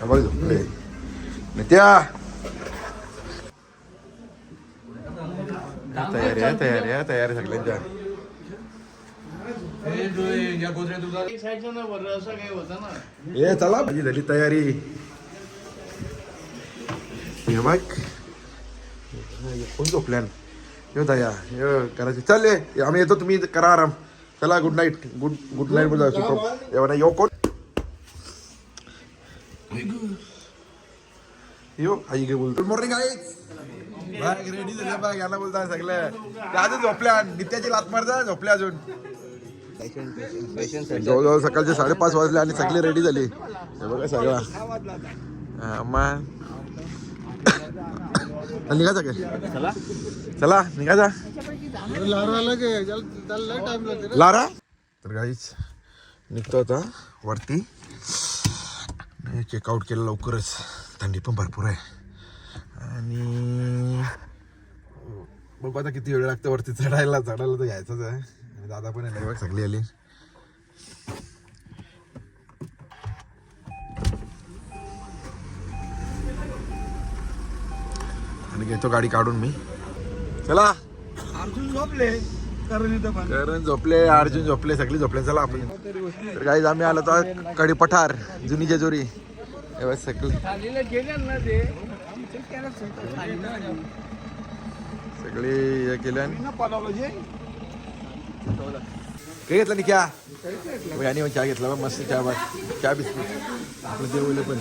बघ झोपले नित्या. तयारी आहे तयारी आहे तयारी सगळ्यांच्या. ये चला माझी झाली तयारी. हे बघ कोण झोपल्यान यो दया यो करायची. चल ये आम्ही येतो तुम्ही करा आराम. चला गुड नाईट. गुड नाईट बोला एवढा यो कोण यो आई गे बोलतो. Good morning guys. Bag ready झाले बघ याला बोलता सगळे. त्या अजून झोपल्या नित्याची लात मारता झोपल्या अजून. जवळजवळ सकाळचे 5:30 वाजले आणि सगळे रेडी झाली. हे बघा सगळा मग निघायचा काय. चला निघायचा लारा. तर गाईच निघतो आता वरती. चेकआउट केलं लवकरच. थंडी पण भरपूर आहे आणि बघू आता किती वेळ लागतं वरती चढायला तर घ्यायचंच आहे. आणि दादा पण आहे बघ सगळी आली. आणि घेतो गाडी काढून मी. चला अर्जुन झोपले करण झोपले अर्जुन झोपले सगळी झोपले. चला आपण तर गाईज आम्ही आलो तर कडी पठार जुनी जेजुरी. सगळी सगळी हे केलं. काय घेतलं निक्या आणि चहा घेतला बघ मस्त चहा. बघ चहा बिस्किट आपलं देवलं पण.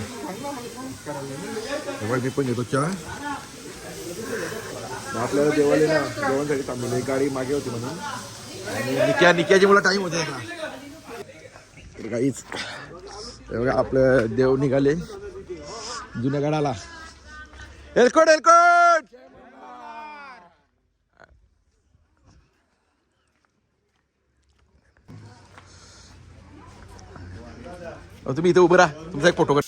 मी पण घेतो चहा. आपल्याला देवाला ना जेवणासाठी थांबवलं. गाडी मागे होती म्हणून. आणि निक्याची मला टाईम होता का तर काहीच. बघा आपलं देव निघाले जुन्या गडाला. एलकोट एलकोट. तुम्ही इथे उभं राहा तुमचा एक फोटो काढ.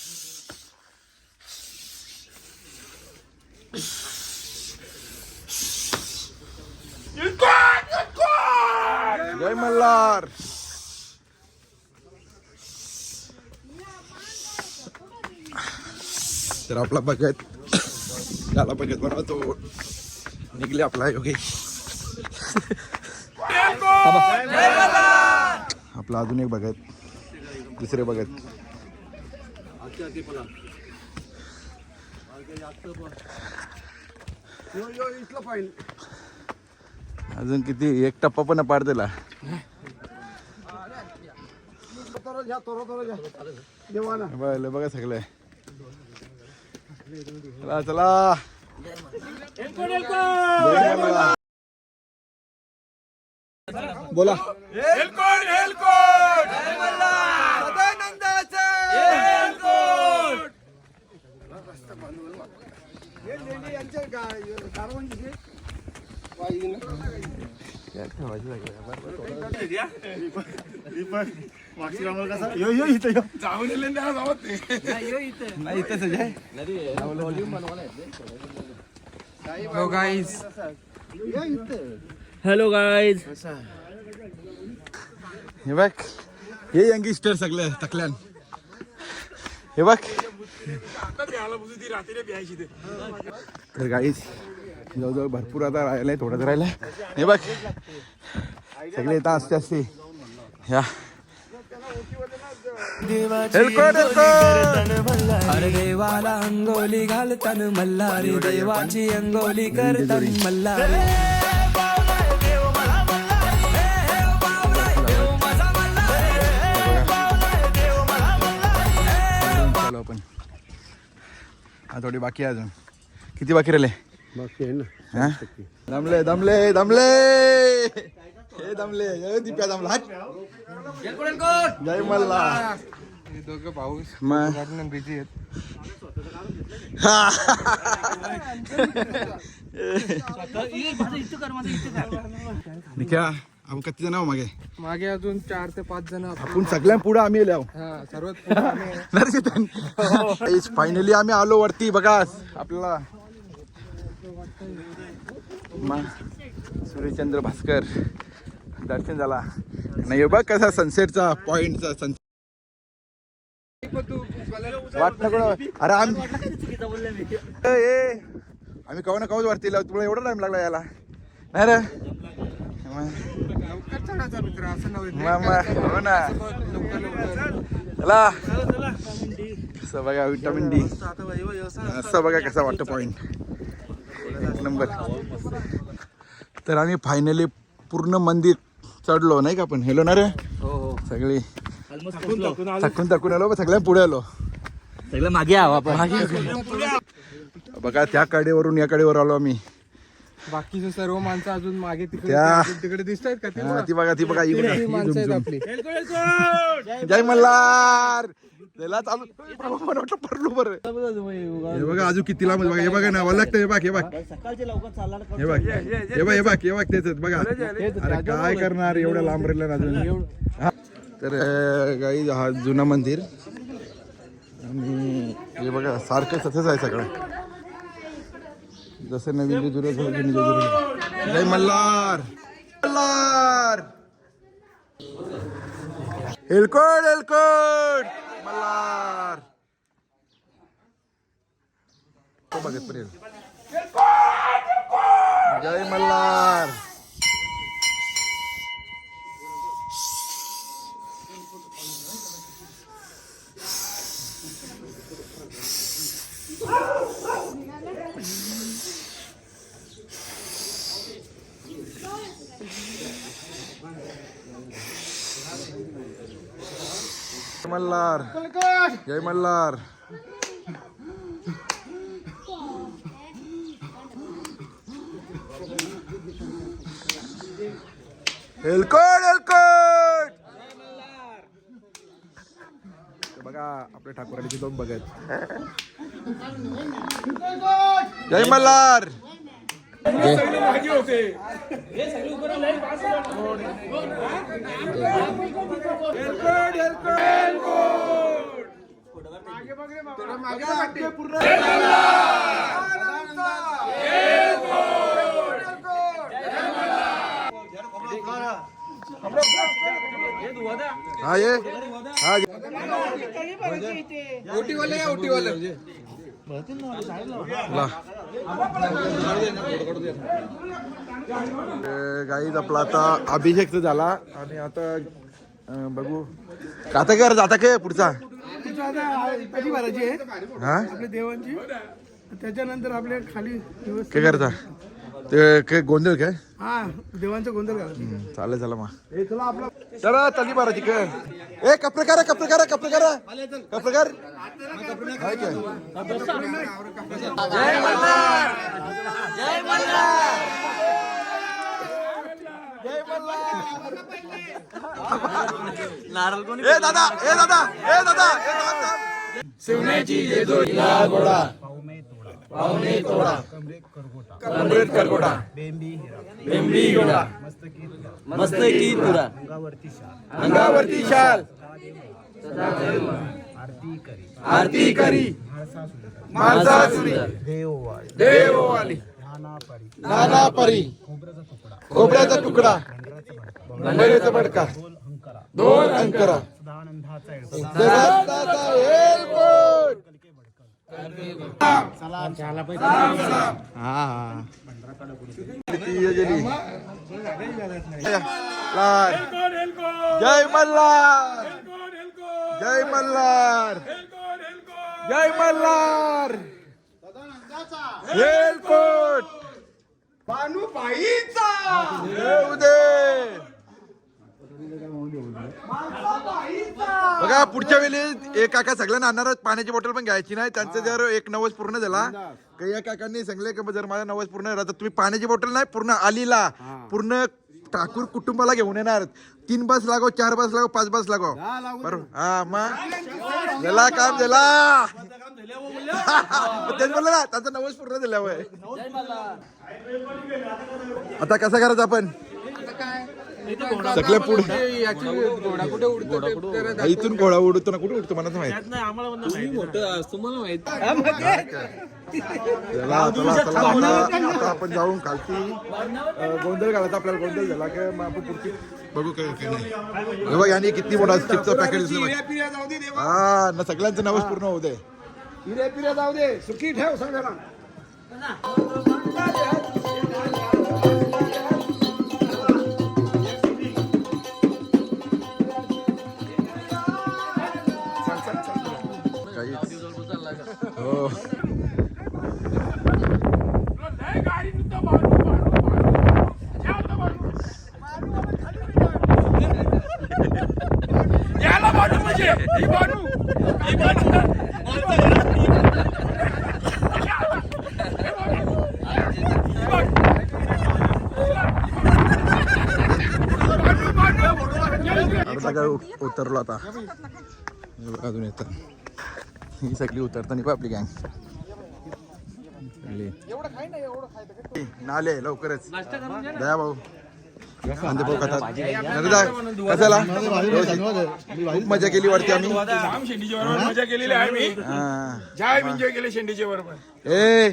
जय मल्हार. तर आपला बघत त्याला बघत बघा तो निघले आपला योगेश. आपला अजून एक बघत दुसरे बघत. अजून किती एक टप्पा पण पार दिला. बघा सगळे. चला चला बोला. Hello guys. हे बघ हे यंगस्टर सगळे थकल्यान. हे बघ तर गाईज जवळजवळ भरपूर आता राहिलंय थोडंच राहिलंय. हे बघ सगळे येतात असते असते ह्या. अरे देवाला अंगोली घालतान मल्हारी देवाची अंगोली करतान मल्हारी. चलो आपण थोडी बाकी आहे अजून. किती बाकी राहिले. बाकी आहे ना. दमले दमले दमले हे दमले दिप्या दमला. जय मल्हार. दोघं पाऊस मग बिझी आहेत. निघ्या आपण किती जण आहो मागे. मागे अजून 4 ते 5 जण. आपण सगळ्या पुढे आम्ही आलो. सर्वात फायनली आम्ही आलो वरती. बघा आपल्याला सूर्यचंद्र भास्कर दर्शन झाला. नाही बघ कसा सनसेटचा पॉइंटचा वाट नको. अरे आम्ही कवा ना कवाच वरती लावतो. तुला एवढा टाइम लागला यायला नाही रे. हो ना चला. कसं बघा विटामिन डी. असं बघा कसा वाटतं पॉइंट एक नंबर. तर आम्ही फायनली पूर्ण मंदिर चढलो नाही का आपण. हेलो ना रे सगळी थकून आलो. सगळ्या पुढे आलो. सगळं मागे आपण बघा त्या कडेवरून या कडेवर आलो आम्ही. बाकीचे सर्व माणसं अजून मागे त्या तिकडे दिसत आहेत का ती बघा इकडे माणसं आहेत आपली. जय मल्हार. त्याला चालू वाटलं पडलो बरं. हे बघा अजून किती लांब बघा. हे बघा ना मला लागतं. हे बघ हे बघ तेच बघा. अरे काय करणार एवढ्या लांब राहिलं अजून. तर गाई हा जुना मंदिर आणि हे बघा सारखं तसंच आहे सगळं. जसं नवीन जेजुरी झालं जुनी जेजुरी. जय मल्हार मल्हार. एलकोट मल्हार. तो बघत पर्यंत जय मल्हार. मल्हार जय मल्हार. एलकोट बघा आपल्या ठाकूरांची दोन बघत. जय मल्हार. हा ये हा गाईज आपला आता अभिषेक झाला आणि आता बघू आता कर जाता काय पुढचा. हा आपल्या देवांची त्याच्यानंतर आपल्या खाली काय करता ते काय गोंधळ काय. हा देवांचा गोंधळ चालेल चला मग चला तली बारा तिक. ए कपडे करा ए दादा शिवण्याची घोडा पावणे तोडा कमरेत करगोडा बेंबी हिरा मस्तकी तुरा अंगावरती शाल आरती करी माळसासुरी देववाली नाना परी खोबऱ्याचा तुकडा बंबईचा बडका दोन अंकरा सदानंदाचा एलकोट. जय मल्हार जय मल्हार जय मल्हार. एलकोट बानूबाईचा येऊ दे. बघा पुढच्या वेळी एक काका सगळ्यांना आणणार पाण्याची बॉटल पण घ्यायची नाही. त्यांचं जर एक नवस पूर्ण झाला काही या काकांनी सांगले की जर माझा नवस पूर्ण झाला तर तुम्ही पाण्याची बॉटल नाही पूर्ण आलीला पूर्ण ठाकूर कुटुंबाला घेऊन येणार. 3 बस लागो 4 बस लागो 5 बस लागो बरोबर. हा मग झाला काम झाला. तेच बोललं ना त्यांचा नवस पूर्ण झाल्यावर. आता कसं करायचं आपण सगळ्या पुढे घोडा कुठे उडतो इथून घोडा उडतो ना, कुठे उडतो मला तर माहित. चला चला चला आता आपण जाऊन खालती गोंधळ घालायचा. आपल्याला गोंधळ झाला की मग आपण पुढची बघू काय काय नाही. हे बघ यांनी किती मोठा चिपचं पॅकेट दिसलं. हा ना, सगळ्यांचं नावच पूर्ण होऊ दे. पिऱ्या जाऊ दे, सुखी ठेव सगळ्यांना. हो उतरलो आता. अजून येत ही सगळी उतरताना पण आपली गँग नाले लवकरच. दया भाऊ कांदे भाऊ खातात. कशाला खूप मजा केली वाटते आम्ही. मजा केलेली आहे मी. हा. जाय एन्जॉय केले शेंडीच्या बरोबर. ए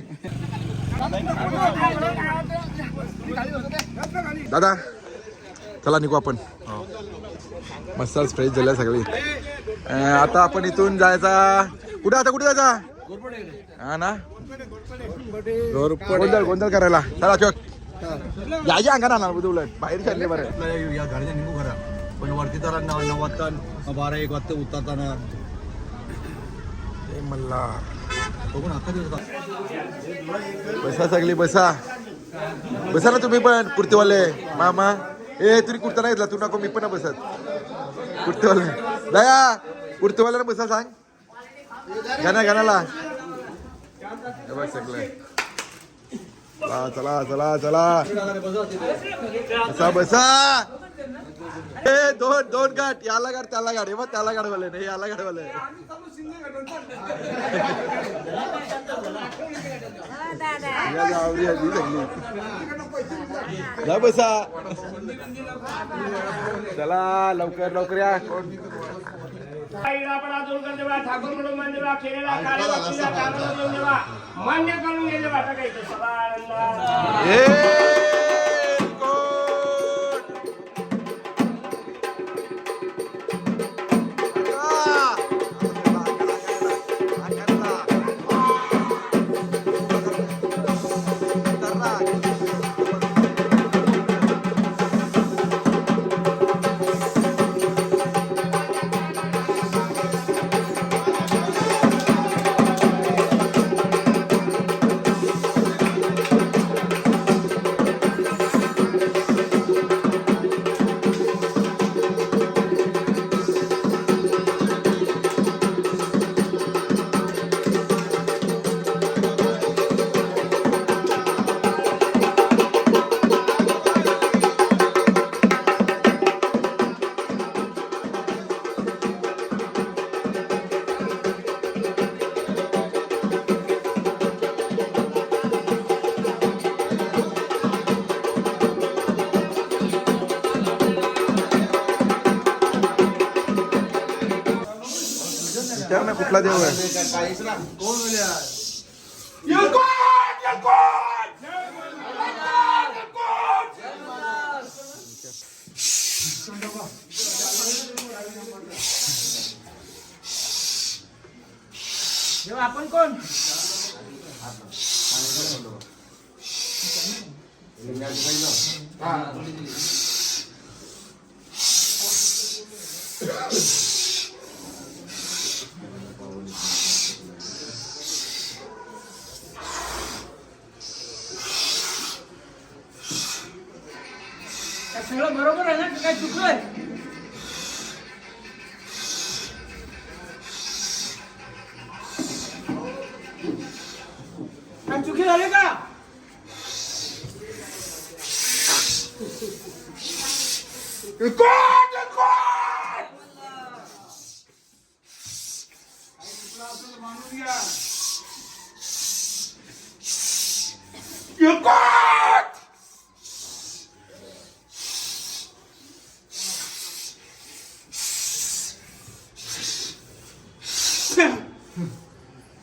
दादा चला निघू आपण. मस्त फ्रेश झाल्या सगळी. आता आपण इथून जायचा कुठे, आता कुठे जायचा. हा ना, गोंधळ करायला. चला चोक यायचे अंगा ना उलट बाहेर चालले बरं. या गाडीने निघू खरा, पण वरती तर 9 वाजता 12-1 वाजता उतरताना मल्ला बघून आता बसा सगळी बसा. बसा ना तुम्ही पण कुर्तीवाले मामा. ए तुम्ही कुर्ता नाही घेतला तू, नको मी पण बसत. कुर्तीवाले दया कुर्तीवाल्याला बसा सांग. गाण्याला बघ सगळं. चला चला चला बसा बसा. ए दोन गाठ, याला गाठ त्याला गाठ. हे बघ त्याला गाडवाले नाही, याला गाडवाले. जा बसा. चला लवकर लवकर या. ठाकूर म्हणून मान्यवा केलेला कार्यवाहीला कामाला देवा मान्य करून गेले वाटा काही कुठला देव आहे. आपण कोण सगळं बरोबर आहे ना, काय चुकलंय. काय चुकी झाली का.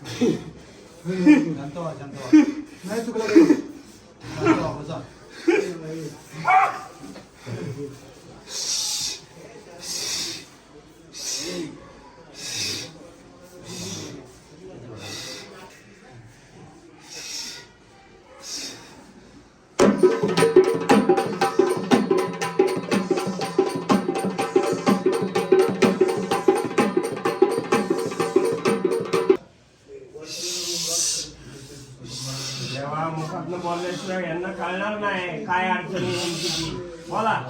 शांत व्हा, शांत व्हा. नाही चुकलं काही. शांत व्हा, बसा. जेव्हा मुखातनं बोलल्याशिवाय यांना कळणार नाही काय अडचणी नेमकी ती. बोला.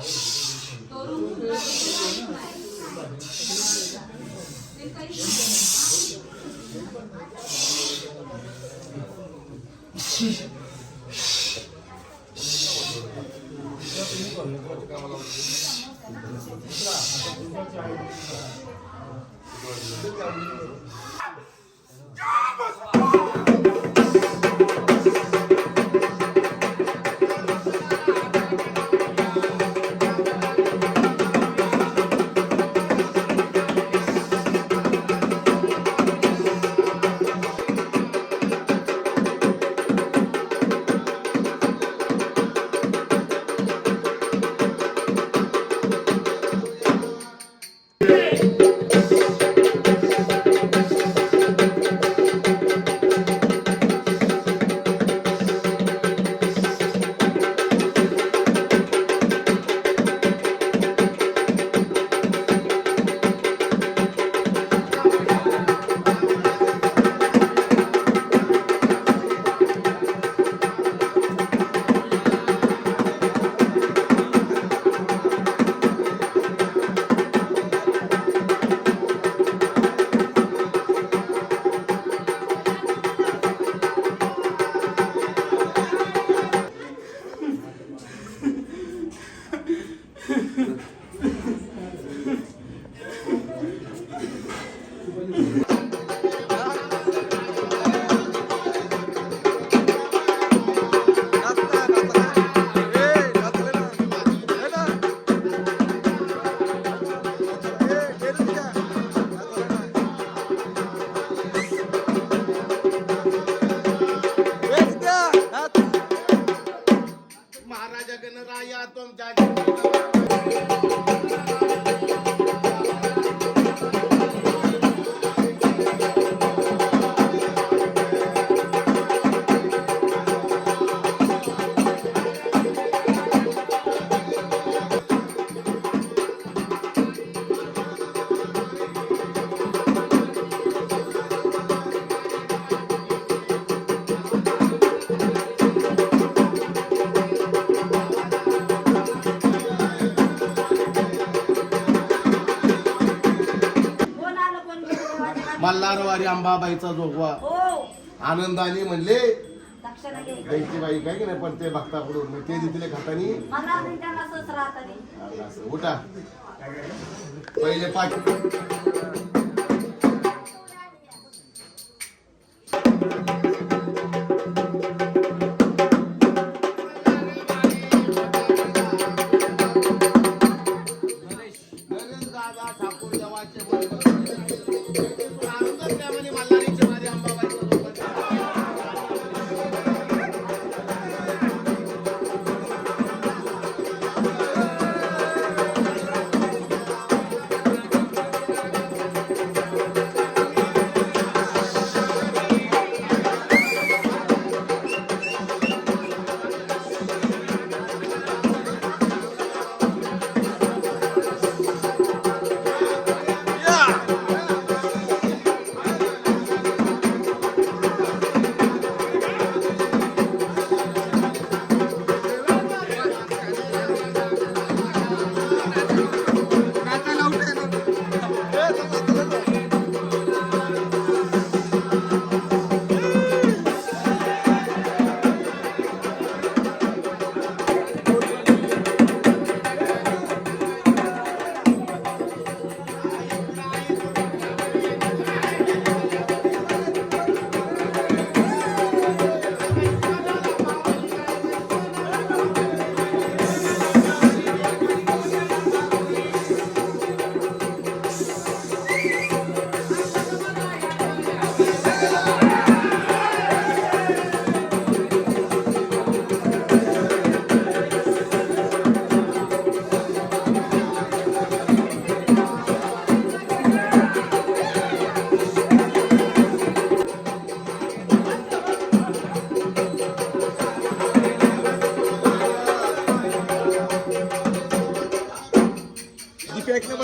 महाराजा गणराया तुमच्या मल्हारवारी अंबाबाईचा जोगवा आनंदाने म्हणले त्यांची बाई काय की नाही पण ते भक्ताकडून मग ते दिले खातानी असं उठा पहिले पाच दादा ठाकूर देवाचे मल्हारीचे माझे अंबाबाईचा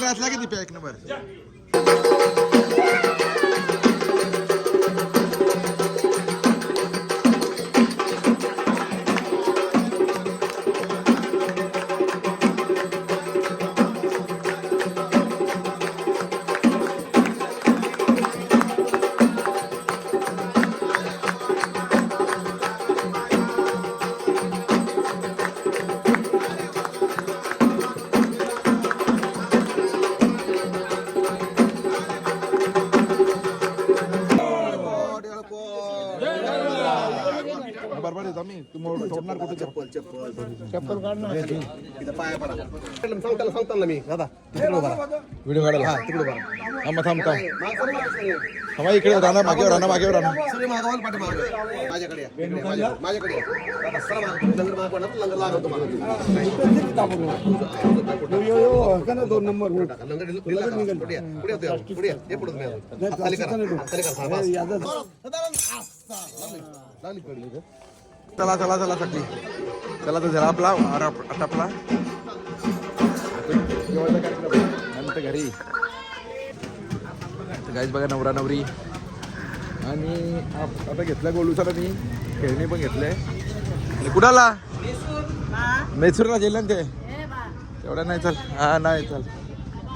घातला की दिप्या एक नंबर. बरोबर आहे आम्ही तुम्ही सोडणार कुठे चप्पल सांगतो ना मी दादा तिकडे उभा राहा. व्हिडिओ काढायला तिकडे उभा राहा. थांबा थांबा इकडे राहणार मागे राहणार सगळे मागवाल पाठी मागे माझ्याकडे या. माझ्याकडे या. दादा, सरळ मागे. तुम्ही लंगर मागे पडा, लंगर लागल तुम्हाला. दोन नंबर टाका. लंगर ढिलं करा. पुढे या. पुढे या तुम्ही. पुढे या. हे पुढे तुम्ही आता. हात खाली करा. हात खाली करा. बस. लागली पडली का? चला चला चला सगळी चला तर झाला आपला आटापला नंतर घरी गाईच बघा नवरा नवरी आणि आता घेतला गोलू सर मी खेळणी पण घेतले आणि कुणाला मैसूरला गेलं ना ते तेवढा नाही चल हा नाही चल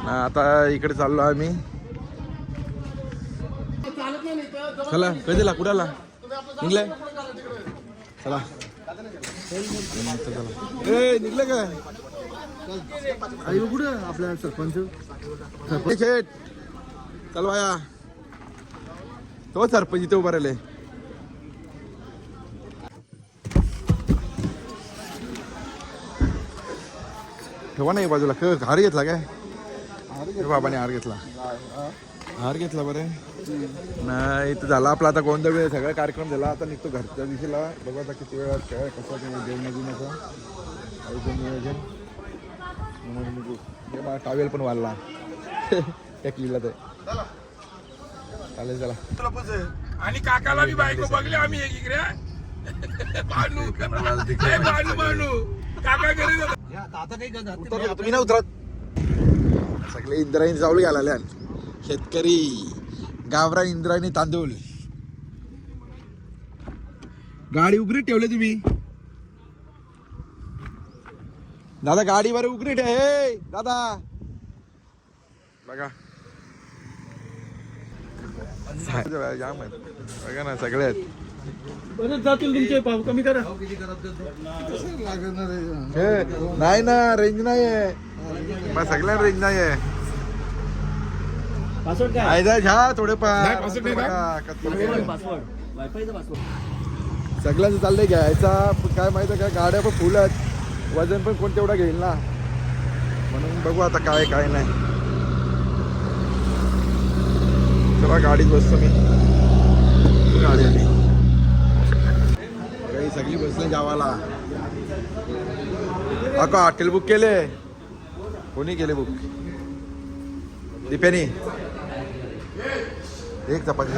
ना आता इकडे चाललो आम्ही चला कधीला कुणाला निघलाय चला ए निघलं काय आई कुठं आपल्या सरपंच शेट चल बाया तो सरपंच इथे उभा राहिले ठेवा नाही बाजूला हार घेतला काय बाबाने हार घेतला बरे नाही इथं झाला आपला आता गोंधळ वेळ सगळा कार्यक्रम झाला आता निघतो घरच्या दिवशीला बघा आता किती वेळात काय कसं जेवणाचं नियोजन निघू टावेल पण वाढला त्या किल्ला ते चालेल चला आणि काकाला मी बायको बघले आम्ही एक इकडे बानू काका घरी तुम्ही ना उतरत सगळे इंद्रायणी चावलं घालायला शेतकरी गावरान इंद्रायणी तांदूळ गाडी उघडी ठेवली तुम्ही दादा गाडीवर उघडी ठेव हे दादा बघा जाम आहेत बघा ना सगळे आहेत जातील तुमचे भाव कमी करा नाही ना रेंज नाही आहे मग सगळ्या रेंज नाही आहे पासवर्ड काय फायदा घ्या थोडेफार सगळ्यांचं चाललंय घ्यायचा काय माहिती काय गाड्या पण फुल आहेत वजन पण कोण तेवढा घेईल ना म्हणून बघू आता काय काय नाही चला गाडीत बसतो मी गाडी आली काही सगळी बसले गावाला अका हॉटेल बुक केले कोणी केले बुक दिप्यानी एक चपाती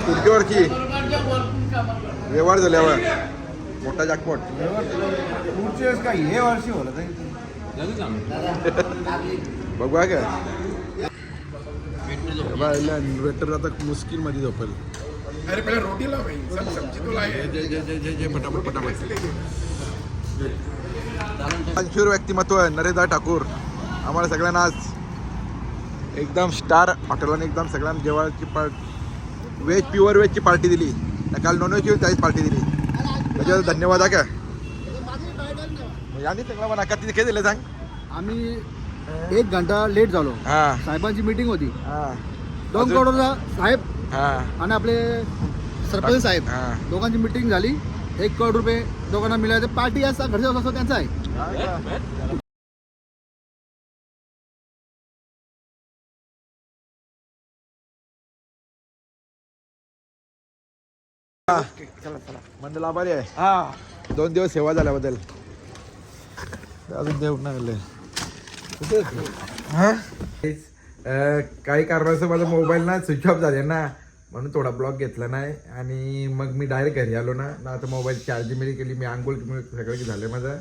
तुटकीवरची व्यवहार झाल्यावर मोठा जॅकपॉट काय हे वर्षी होला बघूया काय इन्व्हर्टर आता मुश्किल मध्ये झोपेल अरे पहिले रोटीला सब्जी तुला जे पटापट अंशूर व्यक्तिमत्व नरेंद्र ठाकूर आम्हाला सगळ्यांना आज एकदम स्टार हॉटेलने एकदम सगळ्यांना जेवायची व्हेज प्युअर व्हेजची पार्टी दिली काल नॉनव्हेजची होती त्याची पार्टी दिली त्याच्यावर धन्यवाद आहे का यांनी सगळं मला का तिथे काय दिलं सांग आम्ही 1 घंटा लेट झालो हां साहेबांची मीटिंग होती हां 2 करोडचा साहेब हां आणि आपले सरपंच साहेब हां दोघांची मीटिंग झाली 1 करोड रुपये दोघांना मिळाले पार्टी असा घरचा असतो त्यांचा आहे चला चला मंडळ आभारी आहे हा 2 दिवस सेवा झाल्याबद्दल अजून देऊ नाही काही कारणास्तव माझा मोबाईल ना स्विच ऑफ झाले ना म्हणून थोडा ब्लॉग घेतला नाही. आणि मग मी डायरेक्ट घरी आलो ना आता मोबाईल चार्जिंग मेरी केली, मी आंघोळ सगळं झालं माझं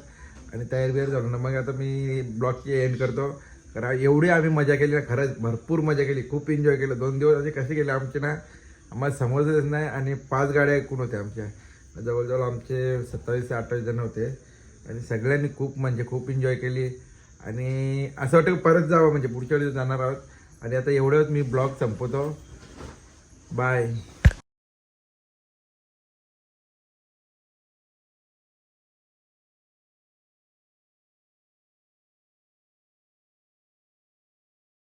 आणि तयारी बियार झालो ना. मग आता मी ब्लॉगची एंड करतो. कारण एवढी आम्ही मजा केली ना, खरंच भरपूर मजा केली, खूप एन्जॉय केलं. 2 दिवस असे कसे गेले आमचे ना आम्हाला समजलंच नाही. आणि 5 गाड्या एकूण होत्या आमच्या, जवळजवळ आमचे 27 ते 28 जण होते आणि सगळ्यांनी खूप एन्जॉय केली. आणि असं वाटतं परत जावं, म्हणजे पुढच्या वेळेस जाणार आहोत. आणि आता एवढ्याच मी ब्लॉग संपवतो. बाय.